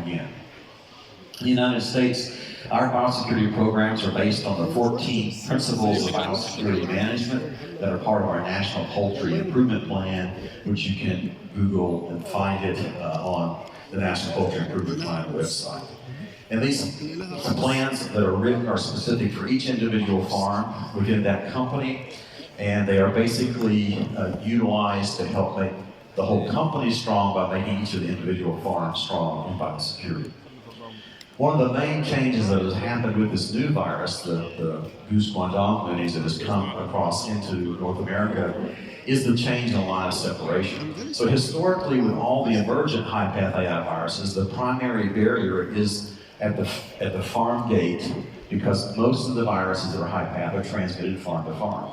again. In the United States, our biosecurity programs are based on the 14 principles of biosecurity management that are part of our National Poultry Improvement Plan, which you can Google and find it on the National Poultry Improvement Plan website. And these plans that are written are specific for each individual farm within that company, and they are basically utilized to help make the whole company strong by making each of the individual farms strong in biosecurity. One of the main changes that has happened with this new virus, the goose guangdong disease that has come across into North America, is the change in the line of separation. So historically, with all the emergent high-path AI viruses, the primary barrier is at the farm gate, because most of the viruses that are high-path are transmitted farm to farm.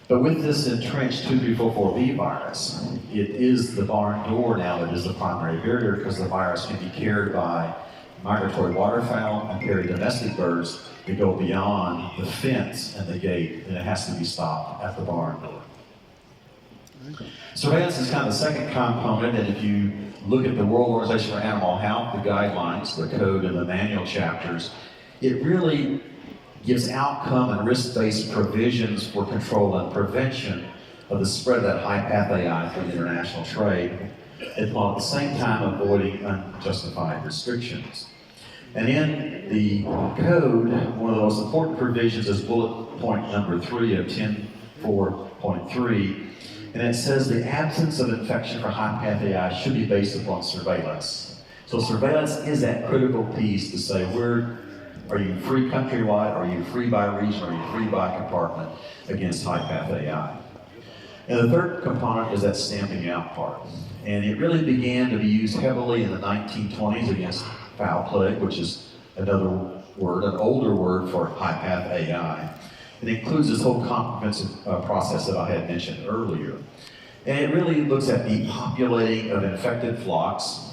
But with this entrenched 2.3.4.4b virus, it is the barn door now that is the primary barrier, because the virus can be carried by migratory waterfowl and carry domestic birds that go beyond the fence and the gate, and it has to be stopped at the barn door. Surveillance is kind of the second component, and if you look at the World Organization for Animal Health, the guidelines, the code, and the manual chapters, it really gives outcome and risk-based provisions for control and prevention of the spread of that high-path AI through international trade, while at the same time avoiding unjustified restrictions. And in the code, one of the most important provisions is bullet point number 3 of 10.4.3, and it says the absence of infection for high-path AI should be based upon surveillance. So surveillance is that critical piece to say, are you free countrywide, are you free by region, are you free by compartment against high-path AI? And the third component is that stamping out part. And it really began to be used heavily in the 1920s against foul plague, which is another word, an older word for high-path AI. It includes this whole comprehensive process that I had mentioned earlier. And it really looks at depopulating of infected flocks.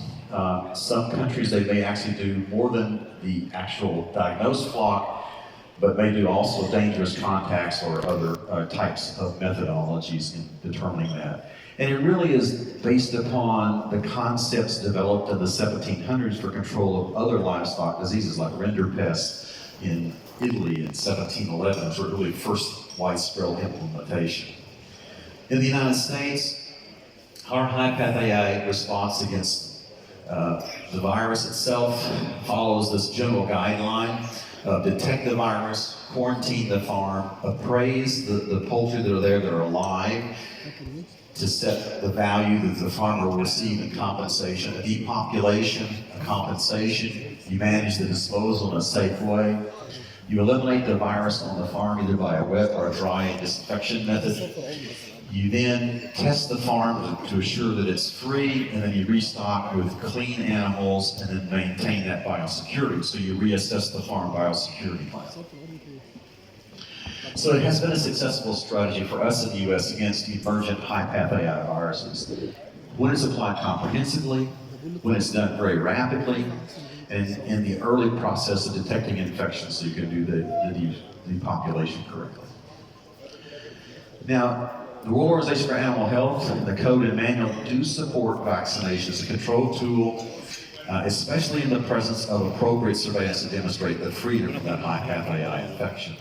Some countries, they may actually do more than the actual diagnosed flock, but may do also dangerous contacts or other types of methodologies in determining that. And it really is based upon the concepts developed in the 1700s for control of other livestock diseases like rinderpest in Italy in 1711 for really first widespread implementation. In the United States, our high-path AI response against the virus itself follows this general guideline of detect the virus, quarantine the farm, appraise the poultry that are there that are alive, to set the value that the farmer will receive in compensation, a depopulation, a compensation. You manage the disposal in a safe way. You eliminate the virus on the farm either by a wet or a dry disinfection method. You then test the farm to assure that it's free, and then you restock with clean animals and then maintain that biosecurity. So you reassess the farm biosecurity plan. So it has been a successful strategy for us in the U.S. against emergent high-path AI viruses. When it's applied comprehensively, when it's done very rapidly, and in the early process of detecting infections so you can do the depopulation correctly. Now, the World Organization for Animal Health, the code and manual do support vaccination as a control tool, especially in the presence of appropriate surveillance to demonstrate the freedom from that high-path AI infection.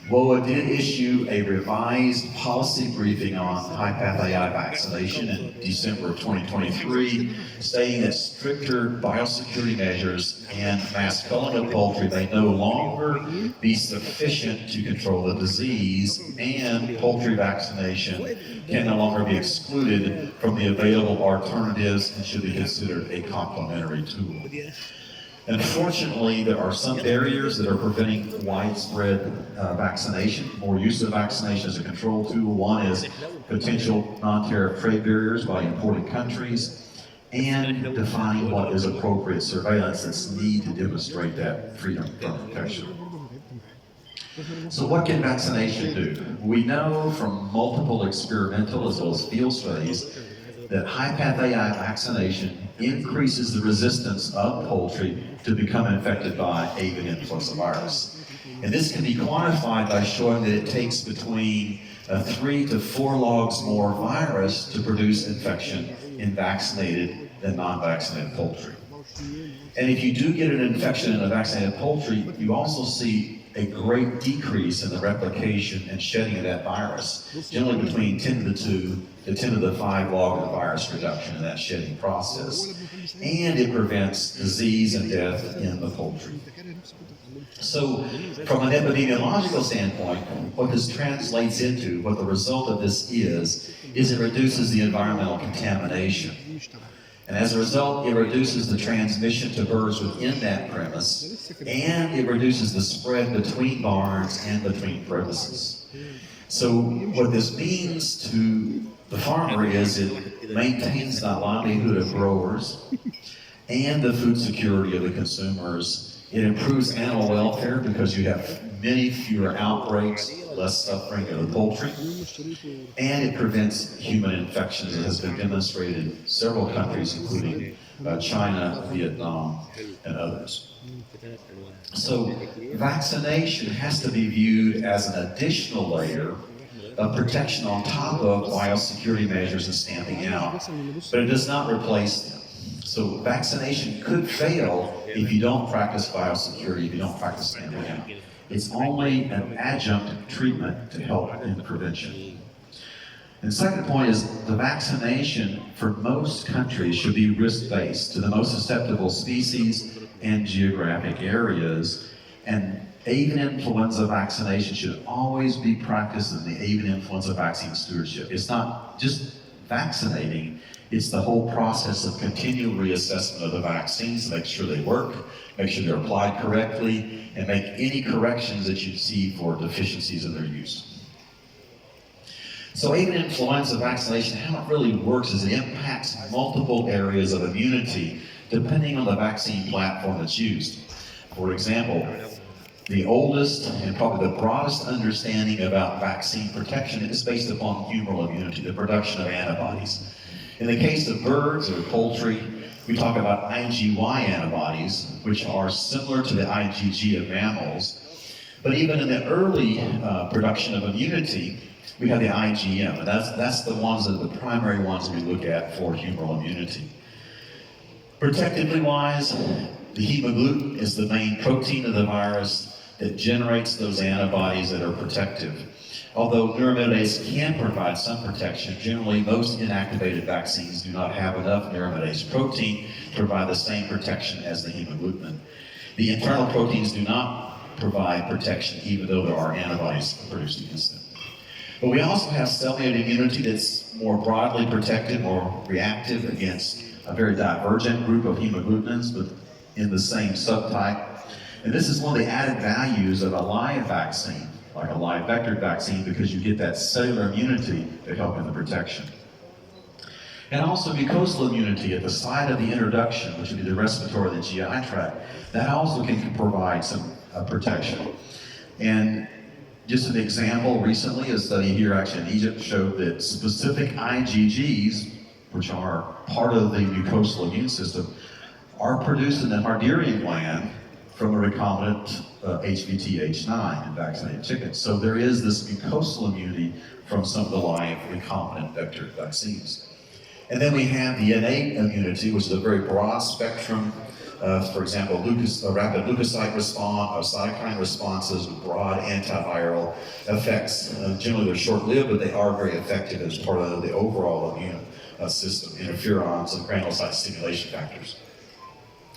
WOA did issue a revised policy briefing on high-path AI vaccination in December of 2023, stating that stricter biosecurity measures and mass culling of poultry may no longer be sufficient to control the disease, and poultry vaccination can no longer be excluded from the available alternatives and should be considered a complementary tool. Unfortunately, there are some barriers that are preventing widespread vaccination, more use of vaccination as a control tool. One is potential non-tariff trade barriers by importing countries, and defining what is appropriate surveillance that's needed to demonstrate that freedom from infection. So what can vaccination do? We know from multiple experimental as well as field studies that high-path AI vaccination increases the resistance of poultry to become infected by avian influenza virus. And this can be quantified by showing that it takes between 3 to 4 logs more virus to produce infection in vaccinated than non-vaccinated poultry. And if you do get an infection in a vaccinated poultry, you also see a great decrease in the replication and shedding of that virus, generally between 10 to the 2 to 10 to the 5 log of the virus reduction in that shedding process. And it prevents disease and death in the poultry. So, from an epidemiological standpoint, what this translates into, what the result of this is it reduces the environmental contamination. And as a result, it reduces the transmission to birds within that premise, and it reduces the spread between barns and between premises. So what this means to the farmer is it maintains the livelihood of growers and the food security of the consumers. It improves animal welfare because you have many fewer outbreaks, less suffering of the poultry, and it prevents human infections. It has been demonstrated in several countries, including China, Vietnam, and others. So vaccination has to be viewed as an additional layer of protection on top of biosecurity measures and stamping out, but it does not replace them. So vaccination could fail if you don't practice biosecurity, if you don't practice stamping out. It's only an adjunct treatment to help in prevention. And the second point is the vaccination for most countries should be risk-based to the most susceptible species and geographic areas. And avian influenza vaccination should always be practiced in the avian influenza vaccine stewardship. It's not just vaccinating, it's the whole process of continual reassessment of the vaccines, make sure they work, make sure they're applied correctly, and make any corrections that you see for deficiencies in their use. So avian influenza vaccination, how it really works is it impacts multiple areas of immunity depending on the vaccine platform that's used. For example, the oldest and probably the broadest understanding about vaccine protection is based upon humoral immunity, the production of antibodies. In the case of birds or poultry, we talk about IgY antibodies, which are similar to the IgG of mammals. But even in the early production of immunity, we have the IgM, and that's the ones that are the primary ones we look at for humoral immunity. Protectively wise, the hemagglutinin is the main protein of the virus that generates those antibodies that are protective. Although neuraminidase can provide some protection, generally most inactivated vaccines do not have enough neuraminidase protein to provide the same protection as the hemagglutinin. The internal proteins do not provide protection even though there are antibodies produced against them. But we also have cell-mediated immunity that's more broadly protective, more reactive against a very divergent group of hemagglutinins, but in the same subtype. And this is one of the added values of a live vaccine, like a live vectored vaccine, because you get that cellular immunity to help in the protection. And also mucosal immunity at the site of the introduction, which would be the respiratory and the GI tract, that also can provide some protection. And just an example, recently a study here actually in Egypt showed that specific IgGs, which are part of the mucosal immune system, are produced in the Harderian gland from a recombinant HVT-H9 in vaccinated chickens. So there is this mucosal immunity from some of the live recombinant vector vaccines. And then we have the innate immunity, which is a very broad spectrum. For example, rapid leukocyte response, cytokine responses with broad antiviral effects. Generally they're short-lived, but they are very effective as part of the overall immune system, interferons and granulocyte stimulation factors.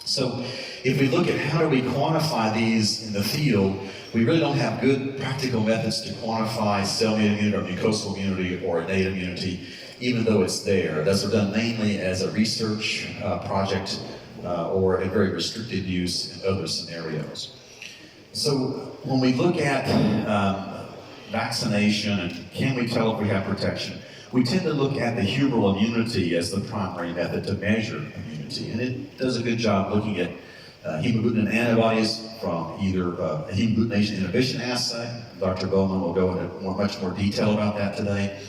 So if we look at how do we quantify these in the field, we really don't have good practical methods to quantify cell-mediated immunity or mucosal immunity or innate immunity, even though it's there. Those are done mainly as a research project or a very restricted use in other scenarios. So when we look at vaccination and can we tell if we have protection, we tend to look at the humoral immunity as the primary method to measure immunity. And it does a good job looking at hemagglutinin antibodies from either a hemagglutinated inhibition assay. Dr. Bowman will go into much more detail about that today.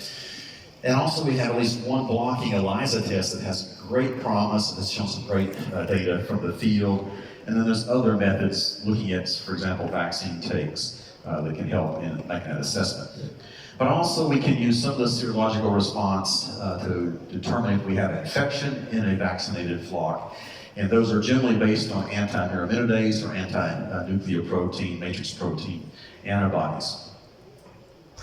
And also we have at least one blocking ELISA test that has great promise and has shown some great data from the field. And then there's other methods looking at, for example, vaccine takes that can help in making that assessment. But also we can use some of the serological response to determine if we have an infection in a vaccinated flock. And those are generally based on anti-neuraminidase or anti-nuclear protein, matrix protein antibodies.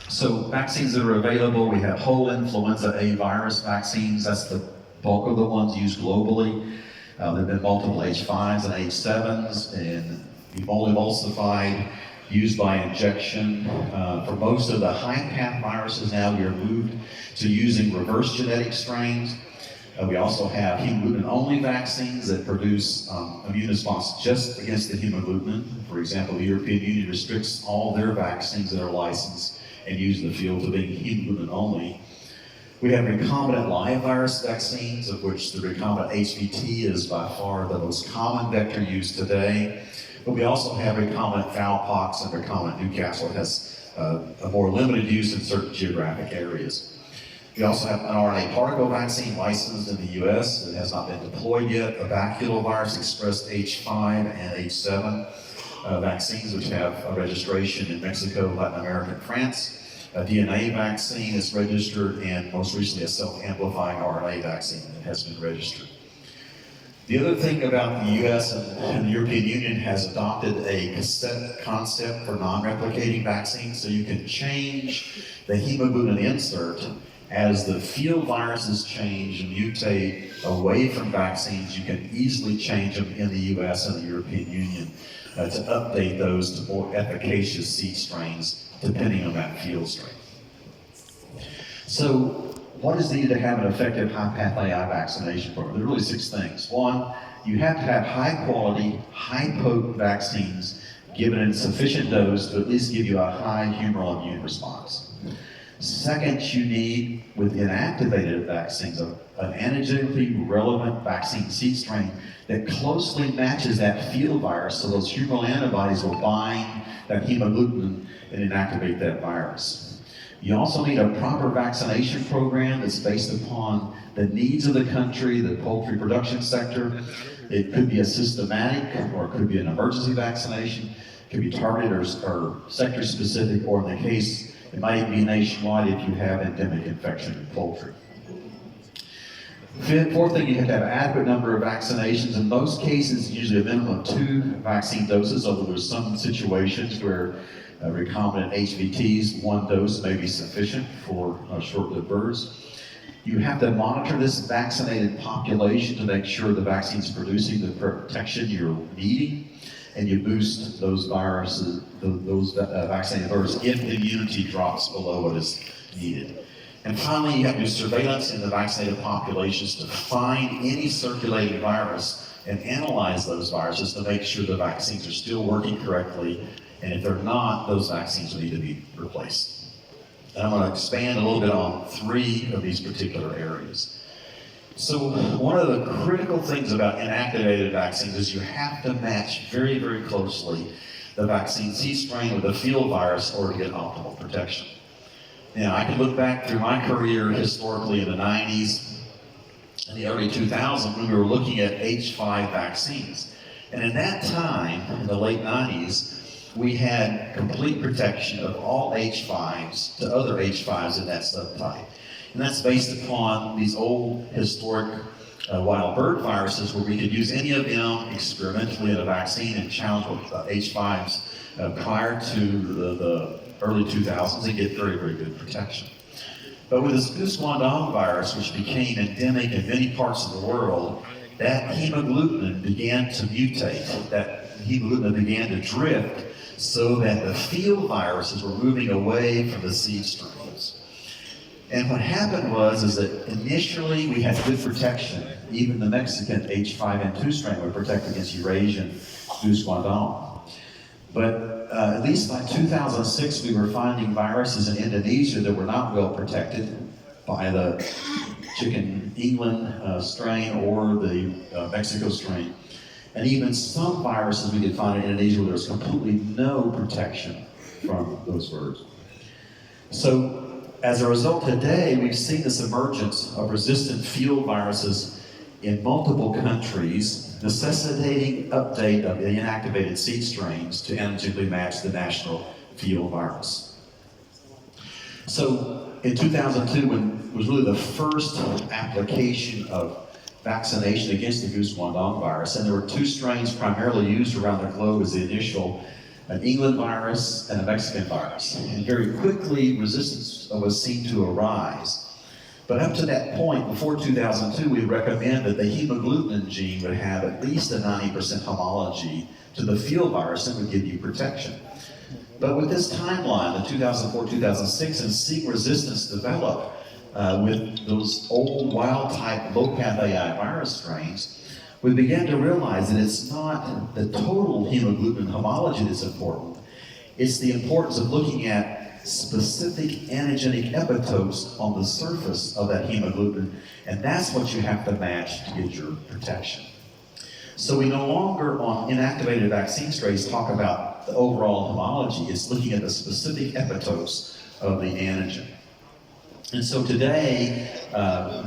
So vaccines that are available, we have whole influenza A virus vaccines. That's the bulk of the ones used globally. There have been multiple H5s and H7s, and emulsified, used by injection. For most of the high-path viruses now, we are moved to using reverse genetic strains. We also have hemagglutinin-only vaccines that produce immune response just against the hemagglutinin. For example, the European Union restricts all their vaccines that are licensed and used in the field to being hemagglutinin-only. We have recombinant live virus vaccines, of which the recombinant HVT is by far the most common vector used today. But we also have recombinant fowlpox and recombinant Newcastle. It has a more limited use in certain geographic areas. We also have an RNA particle vaccine licensed in the US. It has not been deployed yet. A baculovirus expressed H5 and H7 vaccines, which have a registration in Mexico, Latin America, and France. A DNA vaccine is registered, and most recently a self-amplifying RNA vaccine that has been registered. The other thing about the US and the European Union has adopted a cassette concept for non-replicating vaccines, so you can change the hemagglutinin insert as the field viruses change and mutate away from vaccines. You can easily change them in the US and the European Union to update those to more efficacious seed strains depending on that field strain. So what is needed to have an effective high-path AI vaccination program? There are really 6 things. 1, you have to have high-quality, high-potent vaccines given in sufficient dose to at least give you a high humoral immune response. Second, you need, with inactivated vaccines, an antigenically relevant vaccine seed strain that closely matches that field virus, so those humoral antibodies will bind that hemagglutinin and inactivate that virus. You also need a proper vaccination program that's based upon the needs of the country, the poultry production sector. It could be a systematic, or it could be an emergency vaccination. It could be targeted or sector specific, or in the case, it might even be nationwide if you have endemic infection in poultry. Fourth thing, you have to have an adequate number of vaccinations. In most cases, usually a minimum of 2 vaccine doses, although there's some situations where recombinant HVTs, 1 dose may be sufficient for short-lived birds. You have to monitor this vaccinated population to make sure the vaccine is producing the protection you're needing, and you boost those viruses, those vaccinated birds if immunity drops below what is needed. And finally, you have to do surveillance in the vaccinated populations to find any circulating virus and analyze those viruses to make sure the vaccines are still working correctly, and if they're not, those vaccines will need to be replaced. And I'm going to expand a little bit on 3 of these particular areas. So one of the critical things about inactivated vaccines is you have to match very, very closely the vaccine seed strain with the field virus in order to get optimal protection. Now, I can look back through my career historically in the 90s and the early 2000s when we were looking at H5 vaccines. And in that time, in the late 90s, we had complete protection of all H5s to other H5s in that subtype. And that's based upon these old historic wild bird viruses where we could use any of them experimentally in a vaccine and challenge with H5s prior to the early 2000s and get very, very good protection. But with this goose guandong virus, which became endemic in many parts of the world, that hemagglutinin began to mutate, that hemagglutinin began to drift so that the field viruses were moving away from the seed strains. And what happened was that initially we had good protection. Even the Mexican H5N2 strain would protect against Eurasian goose guandong. But at least by 2006, we were finding viruses in Indonesia that were not well protected by the Chicken England strain or the Mexico strain. And even some viruses we could find in Indonesia where there was completely no protection from those birds. So as a result, today we've seen this emergence of resistant field viruses in multiple countries, necessitating update of the inactivated seed strains to antigenically match the national field virus. So in 2002, when was really the first application of vaccination against the goose guandong virus, and there were two strains primarily used around the globe as the initial, an England virus and a Mexican virus. And very quickly, resistance was seen to arise. But up to that point, before 2002, we recommend that the hemagglutinin gene would have at least a 90% homology to the field virus and would give you protection. But with this timeline, the 2004-2006, and seeing resistance develop with those old wild-type low-path AI virus strains, we began to realize that it's not the total hemagglutinin homology that's important. It's the importance of looking at specific antigenic epitopes on the surface of that hemagglutinin, and that's what you have to match to get your protection. So we no longer, on inactivated vaccine strains, talk about the overall homology. It's looking at the specific epitopes of the antigen. And so today,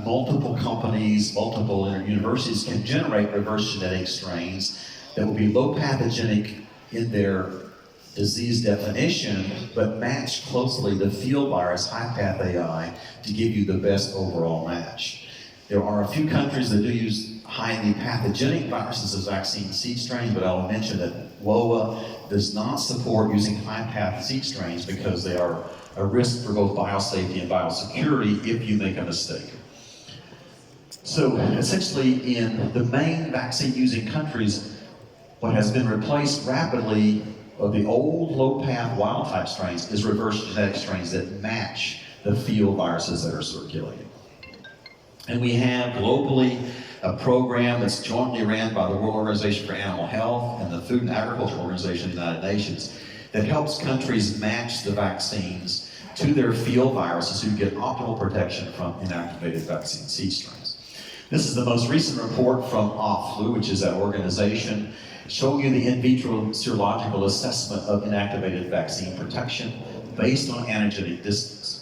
multiple companies, multiple universities can generate reverse genetic strains that will be low pathogenic in their disease definition, but match closely the field virus high path AI to give you the best overall match. There are a few countries that do use highly pathogenic viruses as vaccine seed strains, but I'll mention that WOA does not support using high path seed strains because they are a risk for both biosafety and biosecurity if you make a mistake. So essentially, in the main vaccine using countries, what has been replaced rapidly of the old low-path wild-type strains is reverse genetic strains that match the field viruses that are circulating. And we have globally a program that's jointly ran by the World Organization for Animal Health and the Food and Agriculture Organization of the United Nations that helps countries match the vaccines to their field viruses who get optimal protection from inactivated vaccine seed strains. This is the most recent report from OFFLU, which is that organization, showing you the in vitro serological assessment of inactivated vaccine protection based on antigenic distance.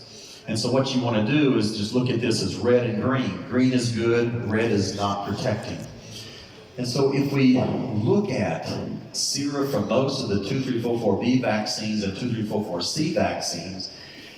And so what you want to do is just look at this as red and green. Green is good, red is not protecting. And so if we look at sera from most of the 2344B vaccines and 2344C vaccines,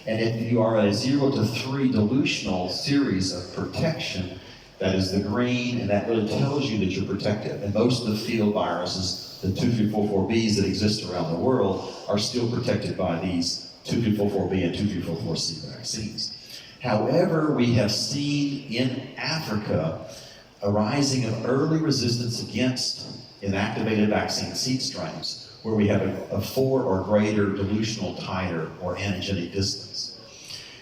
and if you are at a 0 to 3 dilutional series of protection, that is the green, and that really tells you that you're protected. And most of the field viruses, the 2344Bs that exist around the world, are still protected by these 2344B and 2344C vaccines. However, we have seen in Africa a rising of early resistance against inactivated vaccine seed strains, where we have a 4 or greater dilutional titer or antigenic distance.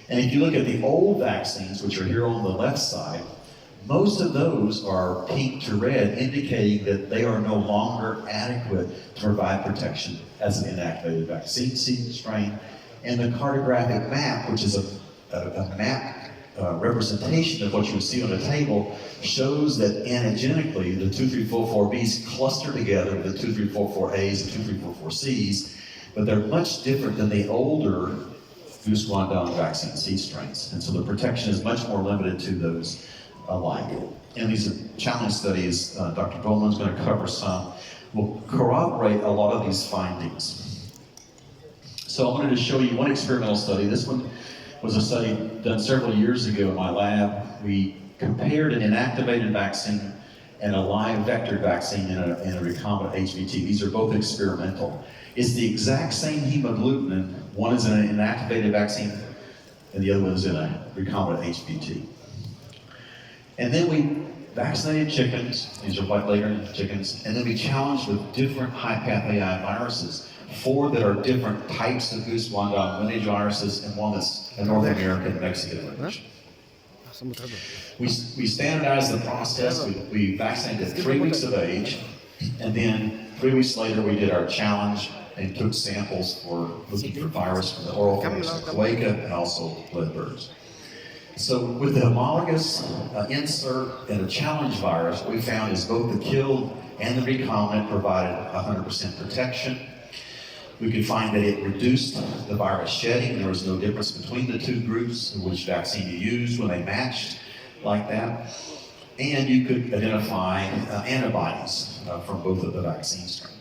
And if you look at the old vaccines, which are here on the left side, most of those are pink to red, indicating that they are no longer adequate to provide protection as an inactivated vaccine seed strain. And the cartographic map, which is a map representation of what you would see on a table, shows that antigenically the 2344Bs cluster together with the 2344As and 2344Cs, but they're much different than the older goose guandong vaccine seed strains. And so the protection is much more limited to those alike. And these are challenge studies, Dr. Bowman's going to cover some, will corroborate a lot of these findings. So I wanted to show you one experimental study. This one was a study done several years ago in my lab. We compared an inactivated vaccine and a live vector vaccine in a recombinant HVT. These are both experimental. It's the exact same hemagglutinin. One is in an inactivated vaccine and the other one is in a recombinant HVT. And then we vaccinated chickens, these are white leghorn chickens, and then we challenged with different high-path AI viruses, 4 that are different types of goose guandong lineage viruses, and one that's a North American Mexican lineage. We standardized the process. We vaccinated at 3 weeks of age, and then 3 weeks later we did our challenge and took samples for looking for virus from the oral forms of cloaca and also blood birds. So with the homologous insert and a challenge virus, what we found is both the killed and the recombinant provided 100% protection. We could find that it reduced the virus shedding. There was no difference between the 2 groups in which vaccine you used when they matched like that. And you could identify antibodies from both of the vaccine strains.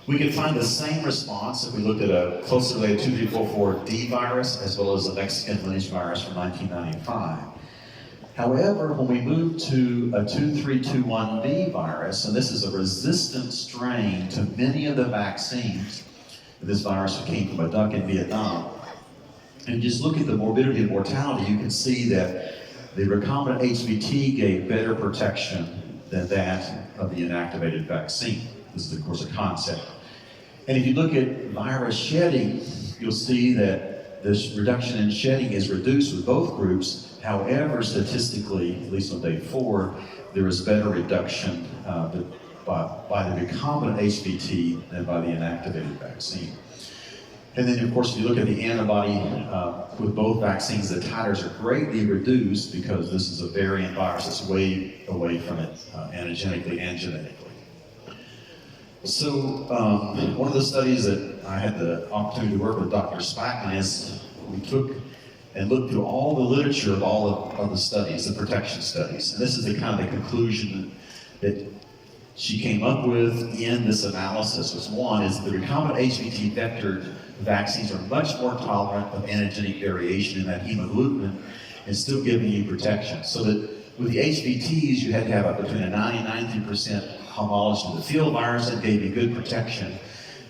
We could find the same response if we looked at a closely related 2344D virus as well as a Mexican lineage virus from 1995. However, when we move to a 2321B virus, and this is a resistant strain to many of the vaccines, this virus came from a duck in Vietnam, and just look at the morbidity and mortality, you can see that the recombinant HVT gave better protection than that of the inactivated vaccine. This is, of course, a concept. And if you look at virus shedding, you'll see that this reduction in shedding is reduced with both groups. However, statistically, at least on day 4, there is better reduction by the recombinant HVT than by the inactivated vaccine. And then, of course, if you look at the antibody with both vaccines, the titers are greatly reduced because this is a variant virus that's way away from it antigenically and genetically. So one of the studies that I had the opportunity to work with Dr. Spackman is we took and looked through all the literature of all of the studies, the protection studies. And this is the kind of the conclusion that she came up with in this analysis. Was one is the recombinant HVT vector vaccines are much more tolerant of antigenic variation in that hemagglutinin and still giving you protection. So that with the HVTs, you had to have between a 90 and 93% homology to the field virus that gave you good protection.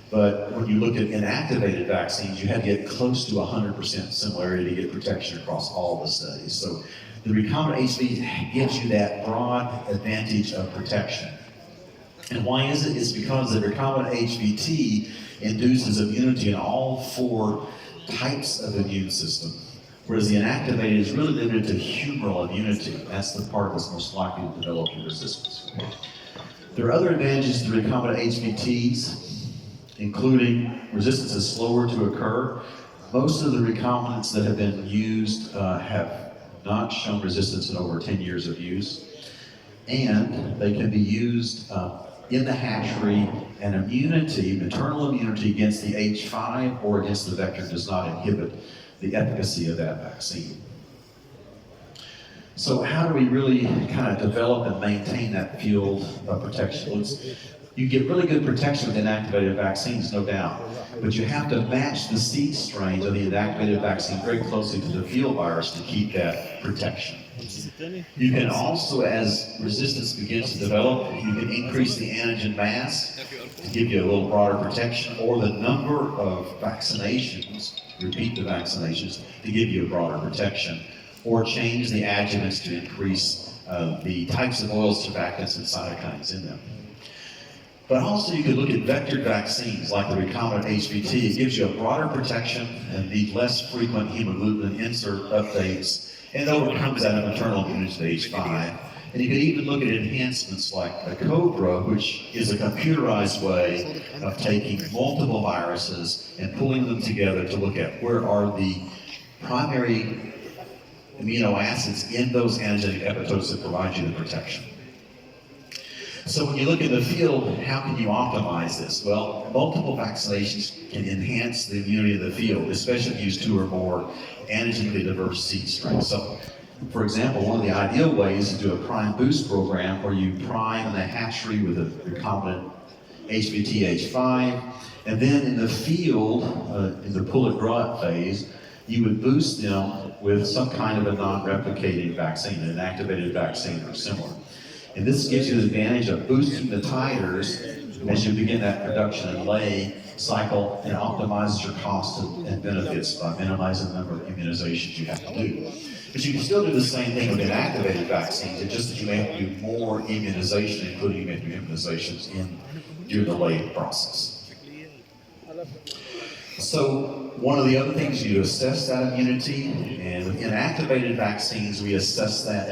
But when you look at inactivated vaccines, you had to get close to 100% similarity to get protection across all the studies. So the recombinant HVT gives you that broad advantage of protection. And why is it? It's because the recombinant HVT induces immunity in all 4 types of immune system, whereas the inactivated is really limited to humoral immunity. That's the part that's most likely to develop resistance. There are other advantages to recombinant HVTs, including resistance is slower to occur. Most of the recombinants that have been used have not shown resistance in over 10 years of use, and they can be used in the hatchery, and immunity, maternal immunity against the H5 or against the vector does not inhibit the efficacy of that vaccine. So how do we really kind of develop and maintain that field of protection? You get really good protection with inactivated vaccines, no doubt, but you have to match the seed strains of the inactivated vaccine very closely to the field virus to keep that protection. You can also, as resistance begins to develop, you can increase the antigen mass to give you a little broader protection, or the number of vaccinations, repeat the vaccinations, to give you a broader protection, or change the adjuvants to increase the types of oils, surfactants, and cytokines in them. But also you could look at vectored vaccines like the recombinant HVT. It gives you a broader protection and the less frequent hemagglutinin insert updates, and overcomes that maternal immunity to H5. And you could even look at enhancements like the COBRA, which is a computerized way of taking multiple viruses and pulling them together to look at where are the primary amino acids in those antigenic epitopes that provide you the protection. So when you look in the field, how can you optimize this? Well, multiple vaccinations can enhance the immunity of the field, especially if you use 2 or more antigenically diverse seed strains. So, for example, one of the ideal ways is to do a prime boost program where you prime in the hatchery with a recombinant HVT-H5, and then in the field, in the pull it draw it phase, you would boost them with some kind of a non-replicating vaccine, an inactivated vaccine or similar. And this gives you the advantage of boosting the titers as you begin that production and lay cycle, and optimizes your costs and benefits by minimizing the number of immunizations you have to do. But you can still do the same thing with inactivated vaccines. It's just that you may have to do more immunization, including you may have to do immunizations during the lay process. So one of the other things you assess that immunity, and with inactivated vaccines, we assess that